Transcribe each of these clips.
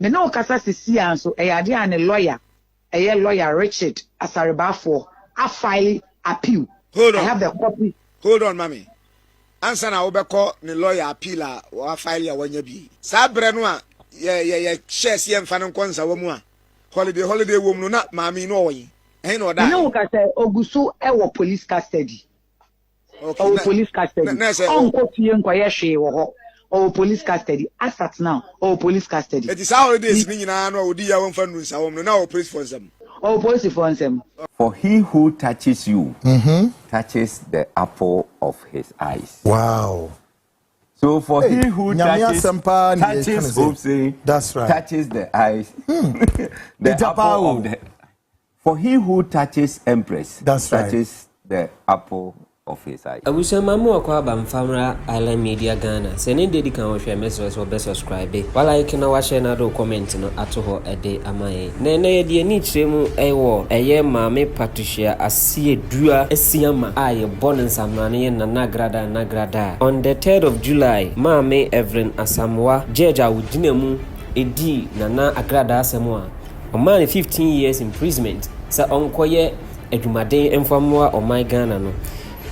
Me no kasa sisi anso eyade an lawyer lawyer Richard Asaribafo a file appeal. Hold on. I have the copy. Hold on, mommy. Answer na obeko ni lawyer appeal a wa file ya wanya bi. Sa bre no a ye shares ye mfa no konsa wa mu a. Holiday wo mu no na mami no oyin. Eh no da. No kasa oguso e wo police custody. Okay. Police custody. Onko tie nkoye hwe wo ho. Police custody. As at now, police custody. It is holidays ni nyina no odi ya wonfa nu nsa wo mu no na police for them. Police for them. For he who touches you touches the apple of his eyes. Wow. So for he who touches Hopsy, that's right. Touches the eyes. The apple of the, for he who touches Empress touches the apple of his eye. I wish my more kwaba famra Island Media Ghana. Send dedi kan share message or best subscribe. While I can watch another comment no atoho a day amae. Nene de ni tremu ewo eye maame Patricia asie dua esiama aye born in Samrani na Agradaa. On the 3rd of July, maame Evelyn Asamoah Jeja wudinemu edi na Agradaa Asamoah. A man 15 years imprisonment. Sa onkoye edumaden emfamwa o my Ghana no.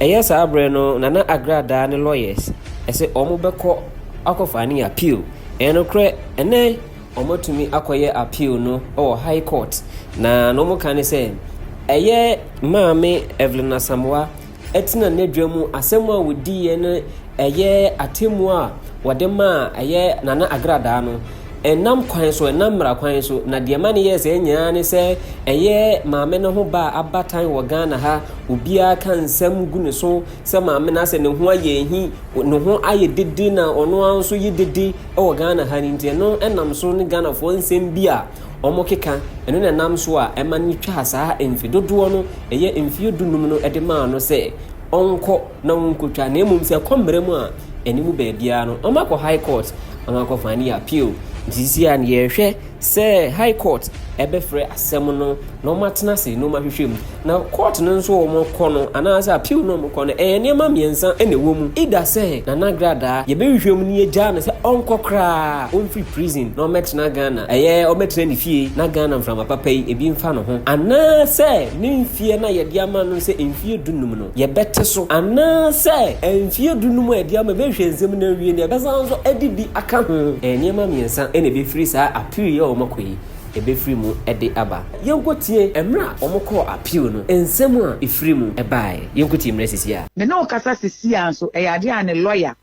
Yes, Abreno, Nana Agradaa and lawyers. I say, Omobeko, Akofani appeal. And okay, and then Omo to me acquire appeal no or high court. Na no more can say, a year, Mammy Evelyn Asamoah, Etina Nedremu, Asemwa with DNA, a year at Timwa, Wadema, a year Nana Agradaa no. And nam kwanso namra kwanso na de mane yes enya ne se eye maame no ho ba abatan wo Ghana ha obia kan nsam gu ne so se maame na se ne ho aye hi ne ho aye dede na ono anso ye dede e wo Ghana ha ni ntie no enam so ne Ghana fo nsem bia omo keka eno na nam so a ema ni twa saa emfi dodo no eye emfi dunum no ede ma no se onko na wonkotwa na emum se kombre mu a enimu ba bia no omakọ high court omakọ fani appeal This year, ye say High Court, Ebefre, Asemono, no matnasi, no mahishim. Now, court no so more corner, and as a pew no more corner, and your mammy and son, and a woman. Ida say, Nanagrada, ye baby show me a jan, say, Uncle Cra, free prison, no met Nagana, a year or met any fee, Nagana from a papa, a being fan of home. And now say, nin fear na ye diamond, say, in fear dunumino, ye better so. And now say, and fear dunumo, diamond, seminary, and the bazans, Eddie be a camp, and your mammy and son. Ene be free sa appeal yo makoi e be free mu e de aba yenkotie emra omoko appeal no ensem a e free mu e bae yenkotie mresisi a me no kasa sisi anso eyade an lawyer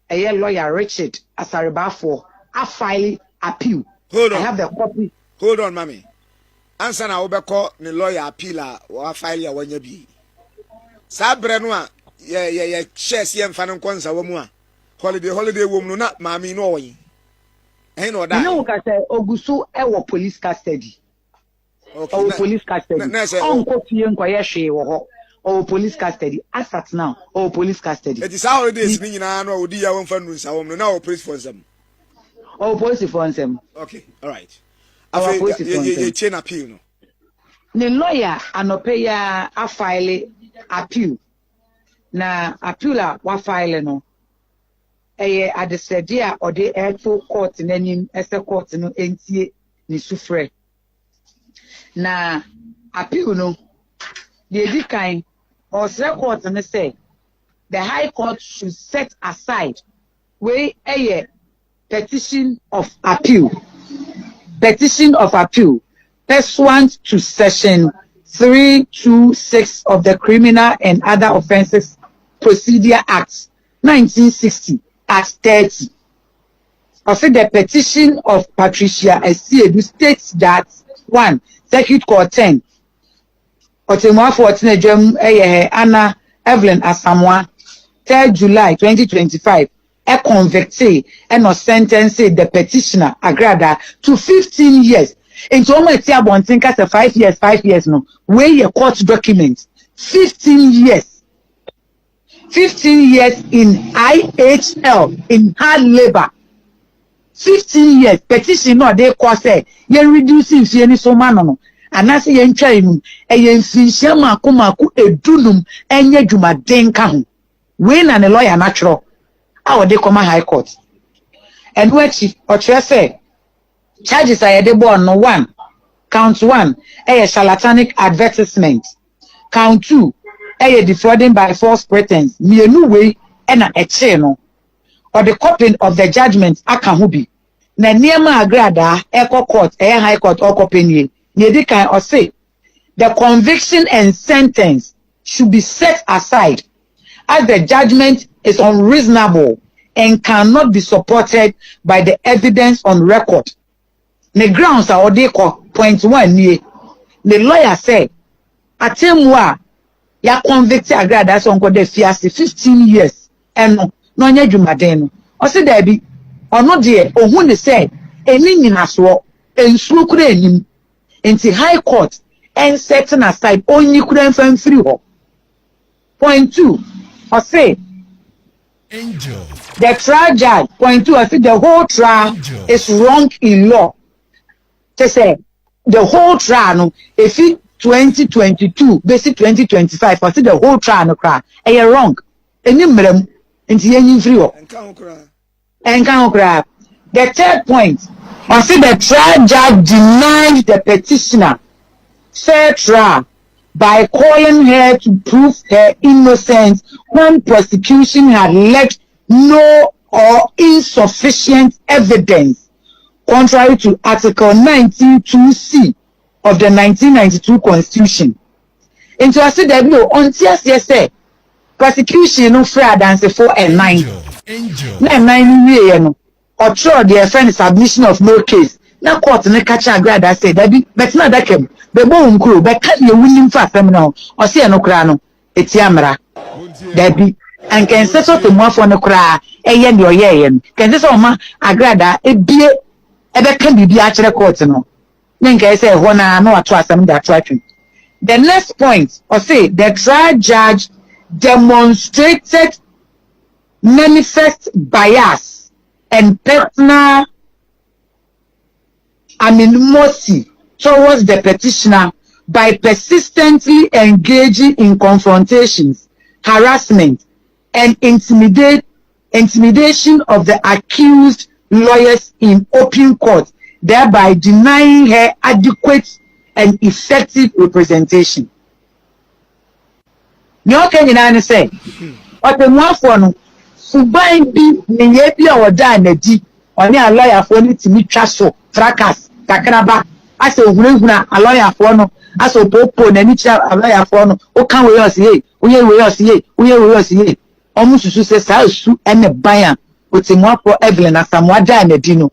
lawyer Richard Asaribafo a file appeal. Hold on. I have the copy. Hold on, mommy. Answer na obeko ni lawyer appeal a wa file ya wanya bi. Sa bre no a ye shares ye mfa no konsa wa mu a. Holiday wo mu no na mami no oyin. No, kasa oguso e wo police custody. Okay. Police custody. Onko tie nkoye hwe wo ho. Police custody. As at now, police custody. It is holidays ni nyina no odi ya wonfa nu nsa wo no na police for them. Police for them. Okay, all right. After ye chain appeal no. The lawyer anope ya a file appeal. Na appeal wa file no. Adesedia or the airful court in ese court no entie ni sufre na appeal no the edikan or se court no say the high court should set aside where a petition of appeal pursuant to section 326 of the Criminal and Other Offences Procedure Act 1960 at 30. I said the petition of Patricia Esiedu states that 1. Circuit Court 10. Otemwa 14 Anna Evelyn Asamoah 3rd July 2025 convicted and was sentenced the petitioner Agradaa to 15 years. Into almost 5 years no. Where your court document 15 years. 15 years in IHL, in hard labor. 15 years. Petition no they cause you reducing any so man. And I say yen trying a yen finshama kumaku edunum enye juma denka. When and a lawyer natural. How they come High Court. And what or say charges are the born no one. Count 1, a charlatanic advertisement. Count 2, a defrauding by false pretense. Me no way and a channel. Or the copying of the judgment akahubi. Na niema Agradaa, Echo Court, High Court, or Copying, Nedikan or say, the conviction and sentence should be set aside as the judgment is unreasonable and cannot be supported by the evidence on record. The grounds are they call point 1 near. The lawyer said, Atemwa, ya convicted Agradaa so uncle de fiasi 15 years and no nya dwumadeno. O se there be or no dear ohun de say eni nyina so ensuo kura enim enti high court and setting aside only couldn't find free ho. Point 2, or say Angel. The trial judge, point 2, I say the whole trial is wrong in law. They say the whole trial, no, if it 2022, basic 2025, I say the whole trial no cry, and you're wrong. And you madam, and you free ho. And can't cry. The third point, I say the trial judge denied the petitioner fair trial by calling her to prove her innocence when prosecution had left no or insufficient evidence, contrary to Article 19(2)(c) of the 1992 Constitution. Into I said that no, until yes, prosecution no fair dance 4 and 9. Na 9 year no, or through the offense submission of no case. Na court ne catch Agradaa say that be, but not that came. The bone crew, but can you win for criminal or see no crano? It's Yamara. That be, and can settle the more for no cry, a yen or yen. Can this oma Agradaa a beer ever can be actually court no? Then I say, one I know I trust them that tracking. The next point, or say the trial judge demonstrated manifest bias and personal animosity towards the petitioner by persistently engaging in confrontations, harassment, and intimidation of the accused lawyers in open court, thereby denying her adequate and effective representation. You can say, but the one for no, Subai be Niyebi or Danedi, or near a lawyer for me to meet Chasso, fracas, Takraba. As a lawyer for no, as a popo, and each a lawyer for no, o can we us ye, we us ye, almost to say, South and a buyer, with him for Evelyn as some more dino.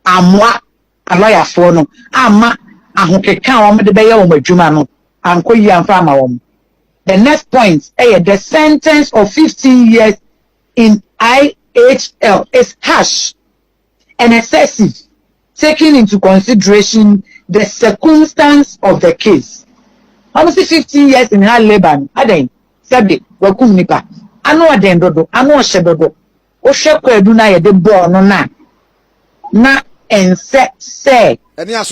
Amwa, a lawyer for no, Ama, and who can count on the bayer of Jumano, and Koyi and Farmer. The next point, the sentence of 15 years in IHL is harsh and excessive, taking into consideration the circumstance of the case. Almost 15 years in hard labor, Aden, Sabi, Wakum Nipa, I know Aden Dodo, I know Shedodo, Oshako Eduna, the born no na and say,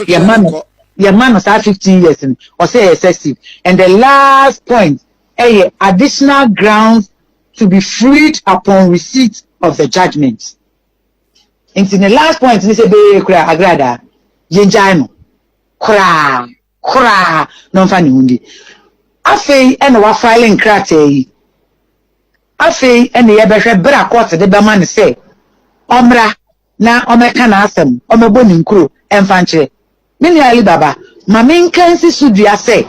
your man was 15 years in, or say excessive. And the last point, additional grounds to be freed upon receipt of the judgment. And in the last point, we say, Agradaa, Yenjano, Kra, non funny hundi. Afe, and our filing crate. Afe, and the Ebesha Bra quarter, the Baman say, Omra, na Omekan asem, Omebonin crew, and Fanche. Mini Alibaba, Mamin Kensi Sudia say,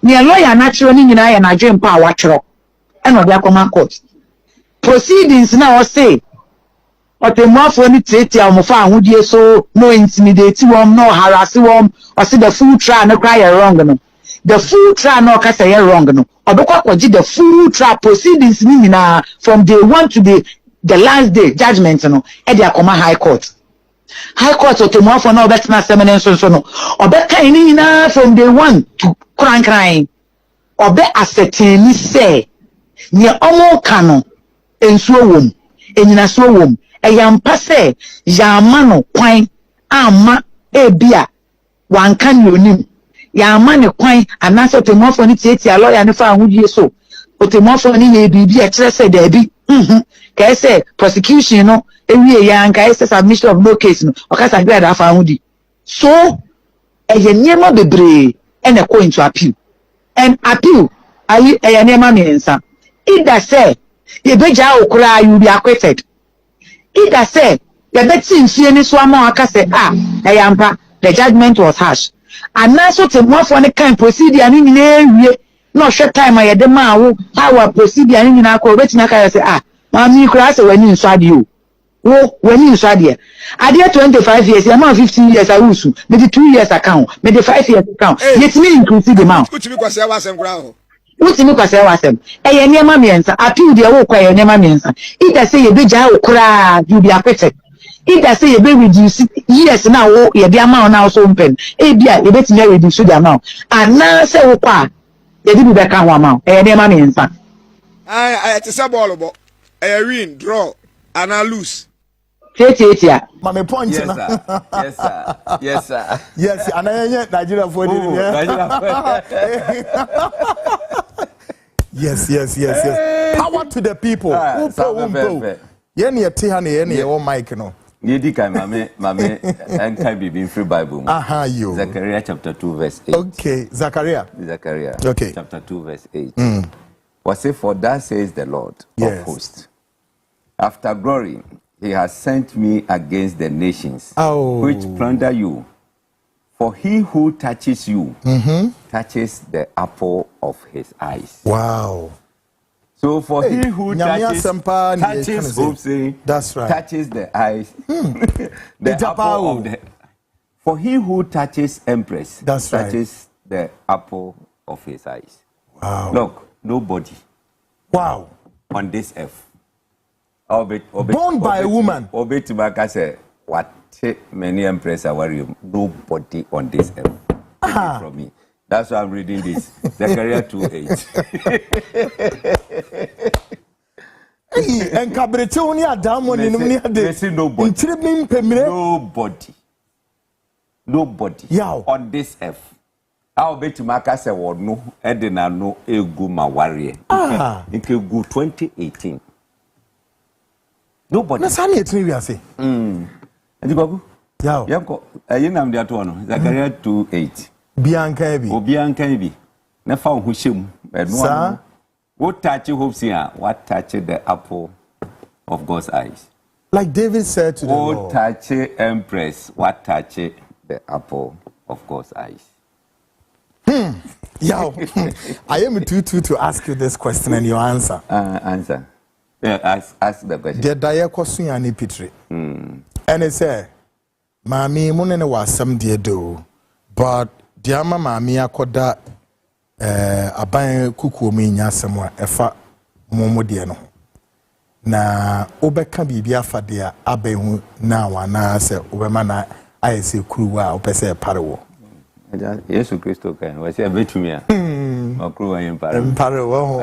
near lawyer naturally in I and I dream power watcher, and of their command court. Proceedings now say, but the more for any treaty of Mofa would you so no intimidate one, no harass one, or see the full trial no cry wrong no. The full trial no cast a wrong no. Or the full trial proceedings meaning from day 1 to the last day judgment no at their command high court. High court or to more for no better seminary so no. Or better in from day 1 to crying. Or be ascertain say near almost canon and so womb and in so womb. Yampa say yamano kwan ama ebia wanka ni onim yamane kwan anase otemofo ni tietia lawyer ne fa ahudie so otemofo ni ye bibi e kire say da bi ka say prosecution no ewie ya nka say submission of no case no okasa Agradaa fa ahudi So nneɛma bebree ɛna ɛkɔ into appeal, and appeal ayi nneɛma mmiɛnsa. Either say yɛbɛgya wo koraa you be acquitted, either say yɛbɛti nsuo ni so ama aka sɛ ɛyɛ ampa the judgment was harsh, anaso te moafoɔ ne kan procedure ne nyinaa wie na ɔhwɛ time a yɛde maa wo our procedure ne nyinaa kɔ obɛtumi aka sɛ maame koraa sɛ w'ani nso adeɛ wo w'ani nso adeɛ 25 years yɛma 15 years awusu mede 2 years account mede 5 years account yɛtumi increase the amount wotumi kwasɛ wasɛm koraa ho wotumi kwasɛ wasɛm ɛyɛ nneɛma mmiɛnsa appeal deɛ wokɔ ɛyɛ nneɛma mmiɛnsa either sɛ yɛbɛgyaa wo koraa you be acquitted, either say yɛbɛ reduce years na wo yɛde amount na so mpɛn ebia yɛbɛtumi reduce the amount anaasɛ wokɔ a yɛde bi bɛka ho amount ɛyɛ nneɛma mmiɛnsa. Te sɛ bɔɔlo bɔ ɛyɛ win draw ana lose. Tietia. Mame point yes, na. Yes sir. Yes sir. Yes, ana yenye Nigeria for Yes. Power to the people. Umpo. Yen ye te ha ne yen ye o mic no. Yedi kai mame enkai bibi free Bible. Yo. Zechariah chapter 2 verse 8. Okay, Zechariah. Okay. Chapter 2 verse 8. Was say for that says the Lord of hosts. After glory he has sent me against the nations which plunder you. For he who touches you touches the apple of his eyes. Wow. So for he who touches that's right. Touches the eyes, the apple of the. For he who touches Empress touches the apple of his eyes. Wow. Look, nobody. Wow. On this earth. Born by a woman. Obetibaka said, what many Empress are worrying. Nobody on this earth. Take it from me. That's why I'm reading this. Zechariah 2:8. And Cabreton, Adam, nobody on this earth. I'll bet to Maka say, well, no, Edina no ego ma warrior. In Kegu 2018. Nobody. That's how it's me, I say. And you go, yeah, you know, that one, Zechariah 2:8. Bianca, na found who shim, and one what touch you hopes here, what touch the apple of God's eyes. Like David said to the Lord. What touch Empress, what touch the apple of God's eyes. I am to ask you this question and your answer. Answer. Yeah, ask the question. The Daya Kosuani Pitri. And it said, Mammy Munene was some dear do, but Diama Mammy Akoda aban kuku mi nya semwa efa momodie no na obeka bibia fade a abehu na wana se obema na ayese kuruwa opese parewo Yesu Kristo kan we say betumi a okuruwa parewo ho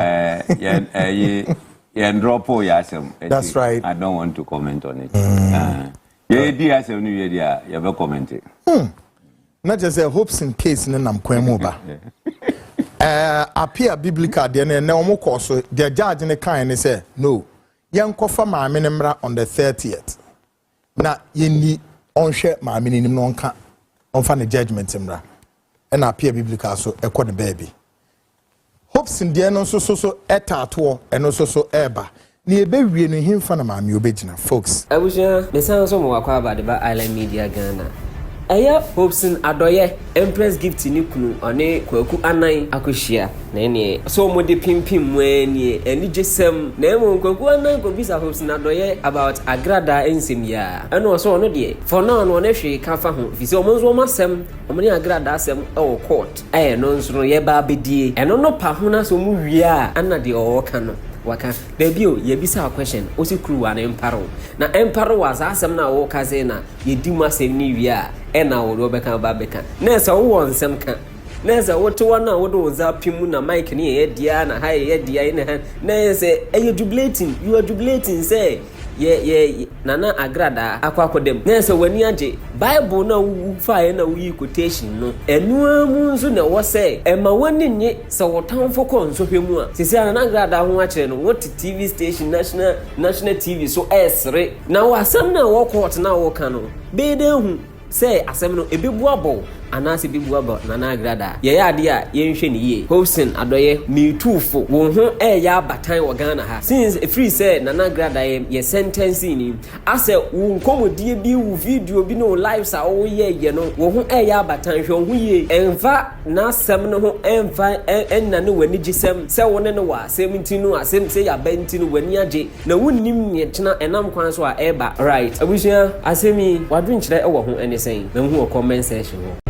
yen drop o yasem. That's right. I don't want to comment on it. Ye di asem ni ye dia ye be comment it. Not just a hopes in case nam kwemu ba. Appear biblical then na omo course the judge in the kind say no yankofa maame ne mra on the 30th na yenni onhwe maame ne nim no onka onfa ne judgment mra and appear biblical so ekọ the baby hopes in there no so etato eno so eba na ebe wie no himfa na maame obegina folks abuja mesan so mo wakwa Agradaa Island Media Ghana. Eya Hobson Adoye Empress gift ni kunu one kwaku anan akohia na ene so mo de pimpim wanie eni jesem na emo kwaku anan ko bisa Hobson Adoye about Agradaa ensem ya eno so no de for now no na hwe ka fa ho fi se omo nzo masem omo ni Agradaa asem e wo court no nso no ye ba bedie eno no pa ho na so mu wie a ana de o ka no waka debio ye bisa question o si kru wa na emparo was asem na wo ka ze na ye di masem ni wie a na wo beka ba beka na esa wo nsem ka na esa wo to na wo do za pimu na mic ni ye dia na ha ye dia na ese you are jubilating say ye nana Agradaa akwakodem na esa wani age Bible na wo fa na wo yi quotation no enu amu nso na wo say e ma wani nye se wo tanfo ko nso hwemu a sisi nana Agradaa ho akere no what TV station national TV so esre na wo asam na wo court na wo ka no be de hu say asem no ebebu abo anase bebu abo Nana Agradaa ye ya ade a ye nhwe ne ye Hobson adoye me tufo wo ho ya batan wo Ghana ha since free say Nana Agradaa ye sentence ni ase wo nkomodie bi wo video bi no live sa wo ye no wo ho ya batan hwe ho ye enfa na asem no ho enfa enna ne wani gisem se wo ne no wa asem ntinu asem se ya ba ntinu wani age na wonnim ne tena enam kwan so a eba right abusia asemi wadwen kyerɛ wo ho ene sen na hu comment section ho